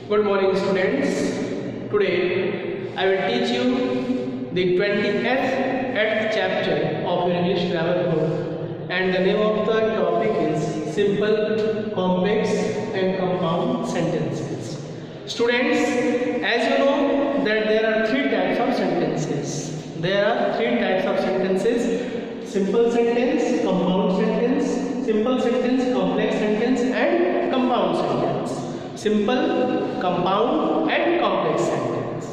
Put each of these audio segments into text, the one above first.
Good morning, students. Today I will teach you the 20th chapter of your English grammar book, and the name of the topic is simple, complex and compound sentences. Students, as you know that there are three types of sentences. Simple sentence, compound sentence, simple sentence, complex sentence and compound sentence. Simple, compound and complex sentence.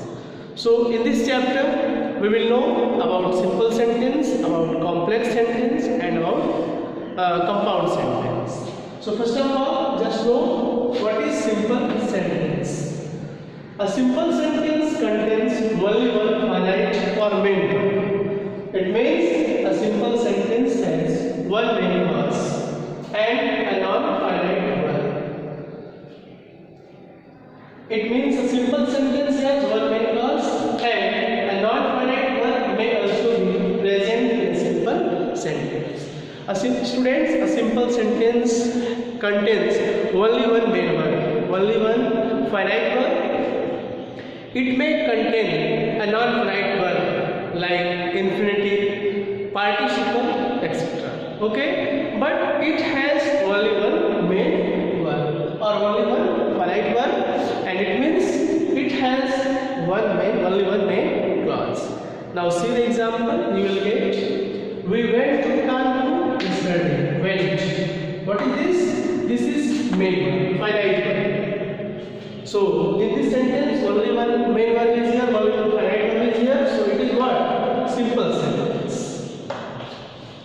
So in this chapter we will know about simple sentence, about complex sentence and about compound sentence. So first of all, just know what is simple sentence. A simple sentence contains only one finite or main verb. It means a simple sentence has one main clause and a non-finite verb. It means a simple sentence has one main clause and a non-finite verb may also be present in a simple sentence. A simple sentence contains only one main verb, only one finite verb. It may contain a non-finite verb like infinitive, participle, etc. Okay, but it has only one main verb or only one finite verb, and it means it has only one main clause. Now see the example you will get. We went to Kanpur yesterday. Went. What is this? This is main verb, finite verb. So in this sentence only one main verb is here, only one finite verb is here. So it is what? Simple sentence.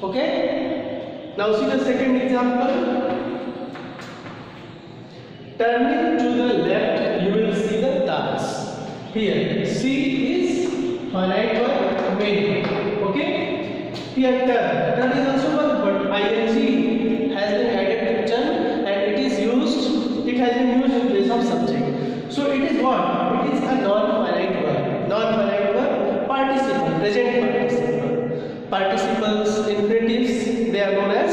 Okay. Now see the second example. Turning to the left, you will see the Taj. Here, see is finite verb, main verb. Okay. Here, turn is also verb, but ing has been added to turn, and it has been used in place of subject. So it is what? It is a non-finite verb. Non-finite verb, participle, present participle. Participles, infinitives, they are known as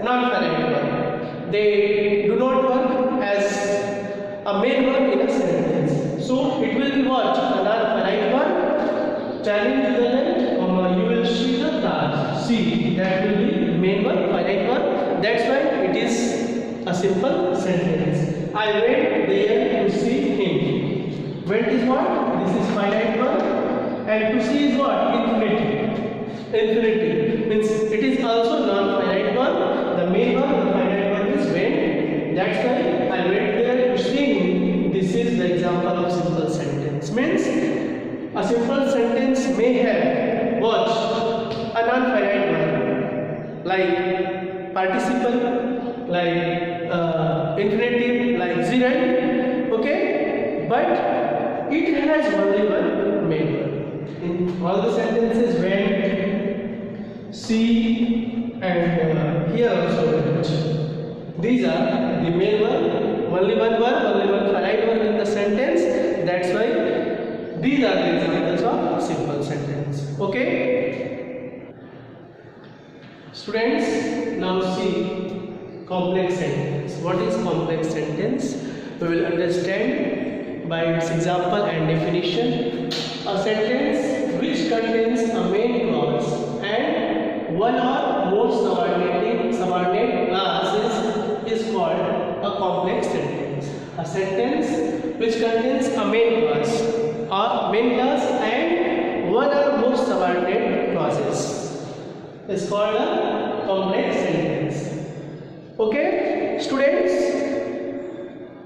non-finite verb. They do not work as a main verb in a sentence. So it will be what? A non-finite verb. Turning to the left, you will see the Taj. See, that will be main verb, finite verb. That's why it is a simple sentence. I went there to see him. Went is what? This is finite verb. And to see is what? Infinitive. Infinitive means it is also non-finite verb. The main verb, the finite verb is went. That's why I went there to see him. This is the example of simple sentence. Means a simple sentence may have what? A non-finite verb like participle, like infinitive, like gerund. Okay, but it has only one main verb. In all the sentences, went, see, and here also went. These are the main verb, only one verb, only one finite verb in the sentence. That's why these are the examples of simple sentence. Okay, students, now see complex sentence. What is complex sentence? We will understand by its example and definition. A sentence which contains a main clause and one or more subordinate clauses is called a complex sentence. A sentence which contains a main clause and one or more subordinate clauses is called a complex sentence. Okay, students,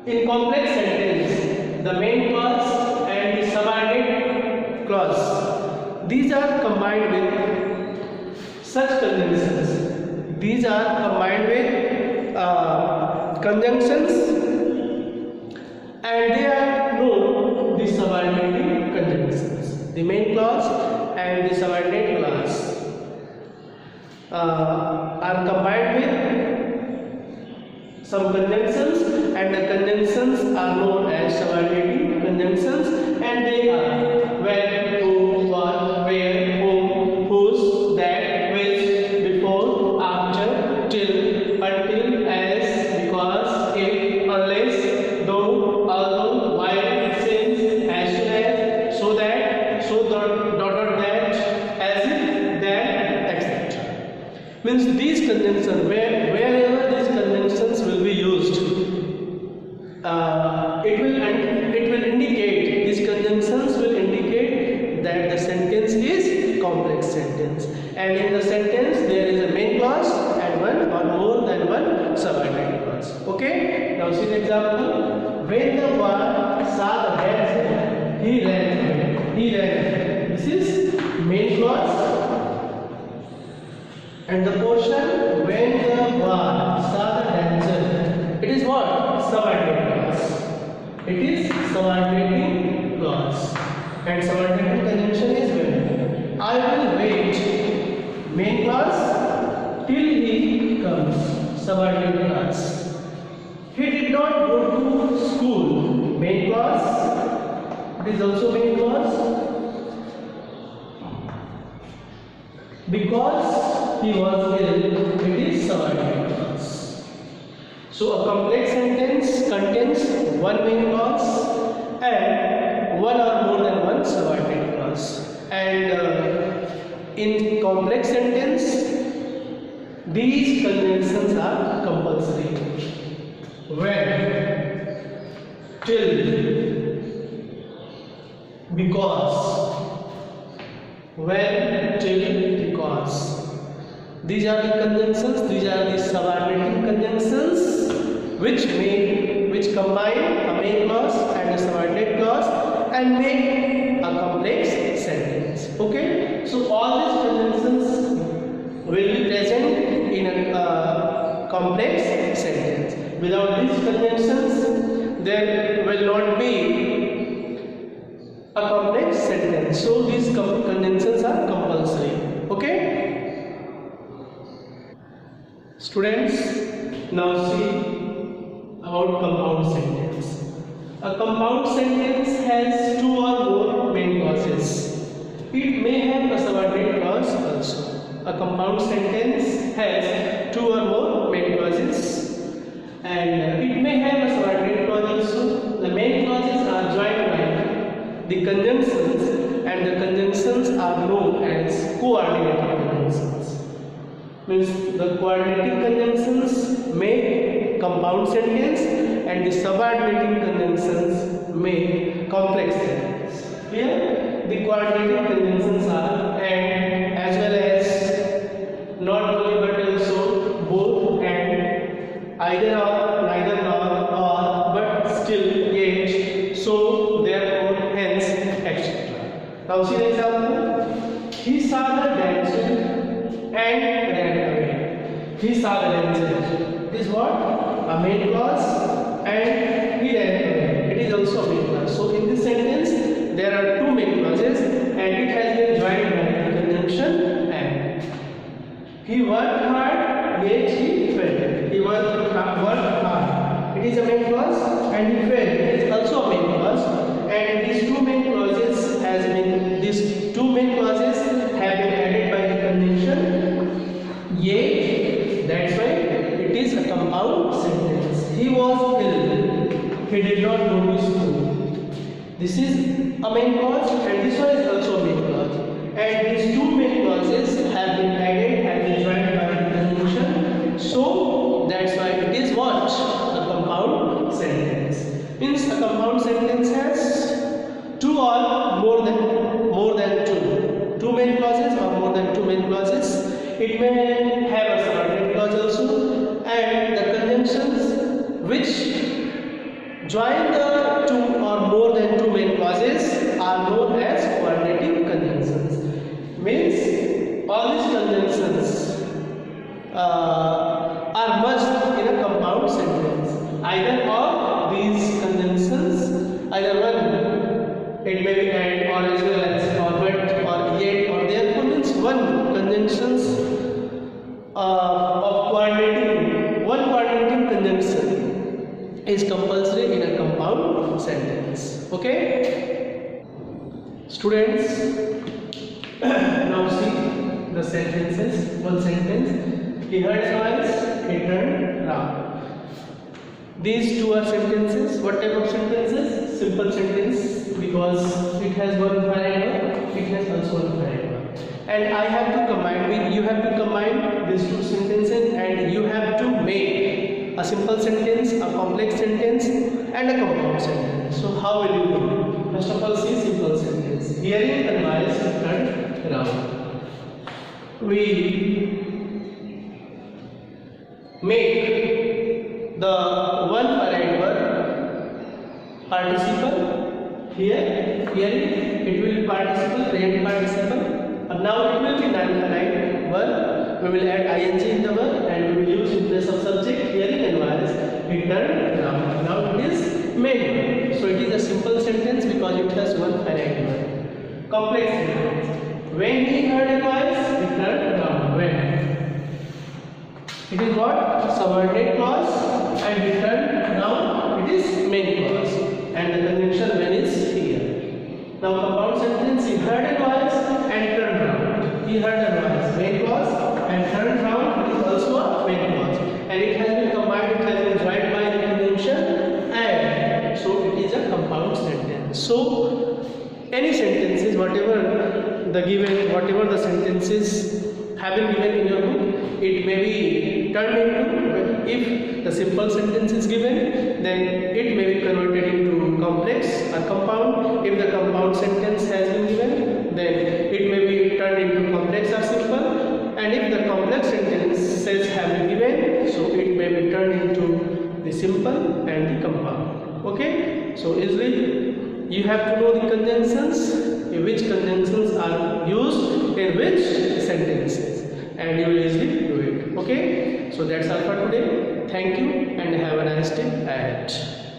in complex sentence, the main clause and the subordinate clause, these are combined with such conjunctions. These are combined with conjunctions, and they are known the subordinate conjunctions. The main clause and the subordinate clause are combined with some conjunctions, and the conjunctions are known as subordinate conjunctions, and they are when, who, what, where, whom, whose, that, which, before, after, till, until, as, because, if, unless, though, although, conjunction, wherever these conjunctions will be used, it will indicate, these conjunctions will indicate that the sentence is complex sentence, and in the sentence there is a main clause and one or more than one subordinate clause. Okay, now see the example. When the boy saw the dancer, he ran away. He ran away. This is main clause, and the portion when the boy saw the dancer, it is what? Subordinate clause. It is subordinating clause, and subordinating conjunction is when I will wait, main clause, till he comes, subordinate clause. He did not go to school, main clause. It is also main clause. Because he was ill, it is subordinate clause. So a complex sentence contains one main clause and one or more than one subordinate clause. And in complex sentence, these conjunctions are compulsory. When, till, because, when, till, because. These are the conjunctions, these are the subordinating conjunctions which combine a main clause and a subordinate clause and make a complex sentence. Okay, so all these conjunctions will be present in a complex sentence. Without these conjunctions, there will not be a complex sentence. So these conjunctions are compulsory. Okay, students, now see about compound sentence. A compound sentence has two or more main clauses. It may have a subordinate clause also. A compound sentence has two or more main clauses, and it may have a subordinate clause also. The main clauses are joined by the conjunctions, and the conjunctions are known as coordinating conjunctions. Means the coordinating conjunctions make compound sentence, and the subordinating conjunctions make complex sentence. Here the coordinating conjunctions are and, as well as not only but also both and, either or, neither nor, or, but, still, yet, so, therefore, hence, etc. Now see the example. He saw the dancer and ran away. He saw the dancer. It is what? A main clause, and he ran away. It is also a main clause. So in this sentence there are two main clauses, and it has been joined by the conjunction and. He worked hard, yet he failed. He worked hard. It is a main clause, and he failed. It is also a main clause, and these two main clauses have been added by the conjunction yet. That's why it is a compound sentence. He was ill. He did not go to school. This is a main clause, and this one is also a main clause. And these two main clauses have been added, have been joined by the conjunction. So that's why it is what? A compound sentence. Means a compound sentence has two or more than two. Two main clauses or more than two main clauses. It may have a subordinate clause also, and the conjunctions which join the two or more than two main clauses are known as coordinating conjunctions. Means all these conjunctions are merged in a compound sentence. Either of these conjunctions, either one, it may be and, or as well as, or but, or yet, or therefore, means one conjunctions of coordinating, one coordinating conjunction is compulsory in a compound sentence. Okay, students. Now see the sentences. One sentence. He heard a noise. He turned round. These two are sentences. What type of sentences? Simple sentence, because it has one finite verb. It has also one finite verb. and I have to combine with, you have to combine these two sentences, and you have to make a simple sentence, a complex sentence, and a compound sentence. So how will you do it? First of all, see simple sentence. Hearing advice turned round. We make the one finite verb participle. Here, hearing, it will be participle, present participle. And now it will be non-finite verb. We will add ing in the verb and we will use in place of subject, hearing advice, it turned round. Now it is main verb. So it is a simple sentence because it has one finite verb. Complex sentence. When he heard advice, it turned round. When? It is what? Subordinate clause, and it turned round. It is main clause. And the conjunction when is here. Now compound sentence, he heard advice and turned round. He heard advice, main clause, and turned round is also a main clause. And it has been combined, it has been joined by the conjunction and. So it is a compound sentence. So any sentences, whatever the sentences have been given in your book, it may be turned into, if the simple sentence is given, then it may be converted into complex or compound. If the compound sentence has been given, then it may be turned into complex or simple. And if the complex sentences have been given, so it may be turned into the simple and the compound. Okay, so easily you have to know the conjunctions, which conjunctions are used in which sentences, and you will easily do it. Okay, so that's all for today. Thank you and have a nice day ahead.